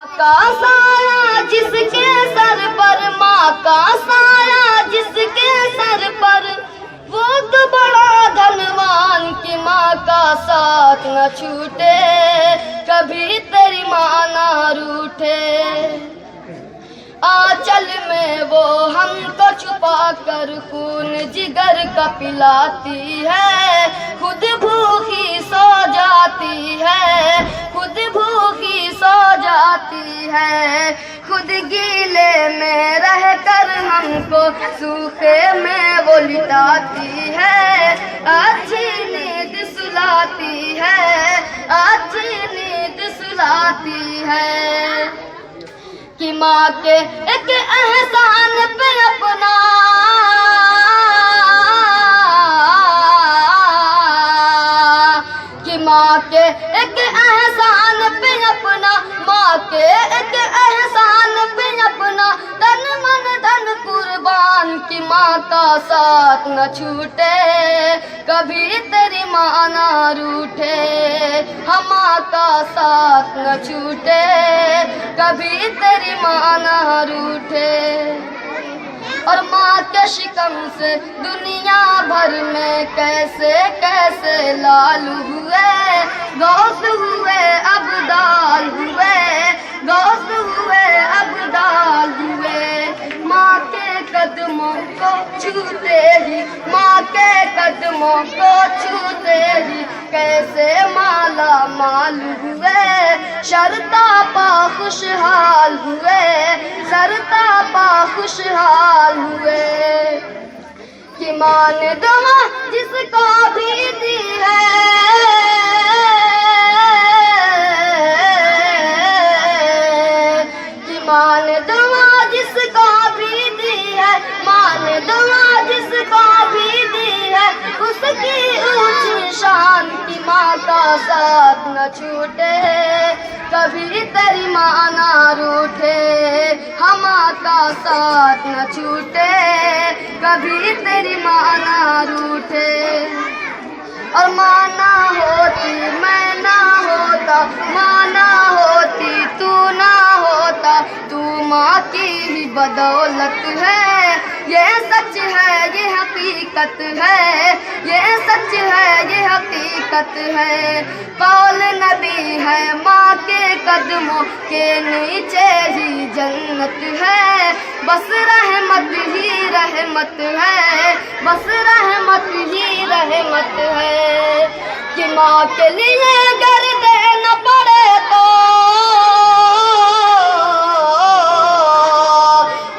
का साया जिसके सर पर, माँ का साया जिसके सर पर, वो तो बड़ा धनवान की माँ का साथ न छूटे, कभी तेरी माँ ना रूठे। आंचल में वो हमको छुपा कर खून जिगर का पिलाती है, खुद भूखी सो जाती है, खुद भूखी सो जाती है। खुद गीले में रहकर हमको सूखे में वो लिटाती है, अच्छी नींद सुलाती है, अच्छी नींद सुलाती है। कि माँ के एक एहसान पे अपना, कि माँ के एक एहसान पे अपना, माँ के एक एहसान पे अपना तन मन धन कुर्बान, की माँ का साथ न छूटे, कभी तेरी माँ ना रूठे। हम माँ का साथ न छूटे, कभी तेरी माँ ना रूठे। और माँ के शिकम से दुनिया भर में कैसे कैसे लाल हुए, गौस हुए अब्दाल हुए, गौस हुए अब्दाल हुए। माँ के कदमों को छूते ही, माँ के कदमों को छूते ही कैसे माला माल हुए, शरता पा खुशहाल हुए, शरता पा खुशहाल हुए। कि माँ ने दुआ जिसको भी दी है, कि माँ ने दुआ जिसको भी दी है, माँ ने दुआ जिसको भी दी है, उसकी ऊंची शान, की माँ का साथ न छूटे, कभी तेरी माँ ना रूठे। हम माँ का साथ न छूटे, कभी तेरी माँ ना रूठे। और माँ ना होती मैं ना होता, माँ ना होती तू ना होता, तू माँ की ही बदौलत है, ये सच है ये हकीकत है, ये सच है ये हकीकत है। कौल नबी है माँ के कदमों के नीचे ही जन्नत है, बस रहमत ही रहमत है, बस रहमत ही रहमत है। कि माँ के लिए घर देना पड़े तो,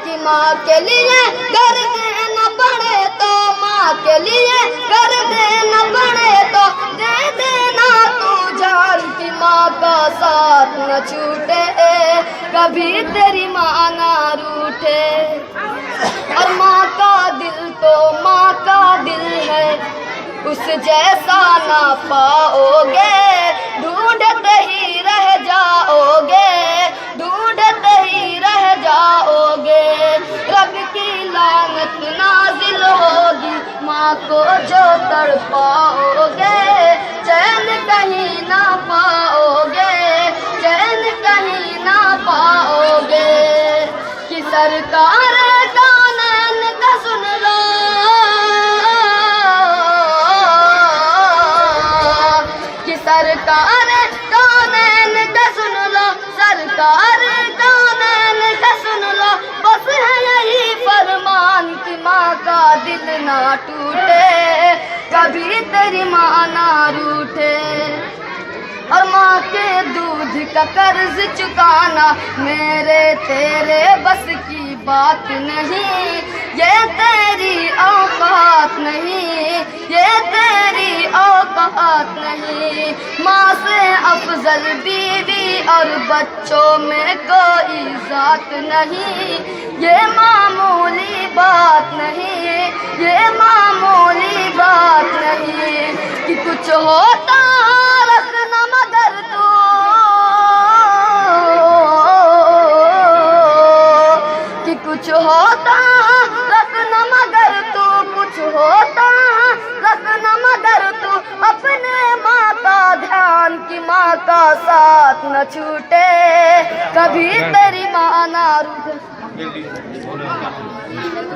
कि माँ के लिए घर देना पड़े तो, माँ के लिए घर देना पड़े तो दे देना तू जान, की माँ का साथ न छूटे, कभी तेरी माँ ना रूठे। और माँ का दिल तो माँ का दिल है, उस जैसा ना पाओगे, ढूंढते ही रह जाओगे, ढूंढते ही रह जाओगे। रब की लानत नाजिल होगी माँ को जो तड़पाओगे, चैन कहीं ना पाओगे, चैन कहीं ना पाओगे। कि सरकार कानून का सुन लो, सरकार कानून का सुन लो, सरकार कानून का सुन लो, बस है यही फरमान, की माँ का दिल ना टूटे, कभी तेरी माँ ना रूठे। और माँ के दूध का कर्ज चुकाना मेरे तेरे बस की बात नहीं, ये तेरी औकात नहीं, ये तेरी औकात नहीं। माँ से अफजल बीवी और बच्चों में कोई जात नहीं, ये मामूली बात नहीं, ये मामूली बात नहीं। कि कुछ होता रखना मगर तू, कि कुछ होता रखना मगर तू, कुछ होता रखना मगर तू, अपने माँ का ध्यान, की माँ का साथ न छूटे, कभी तेरी माँ ना रूठे।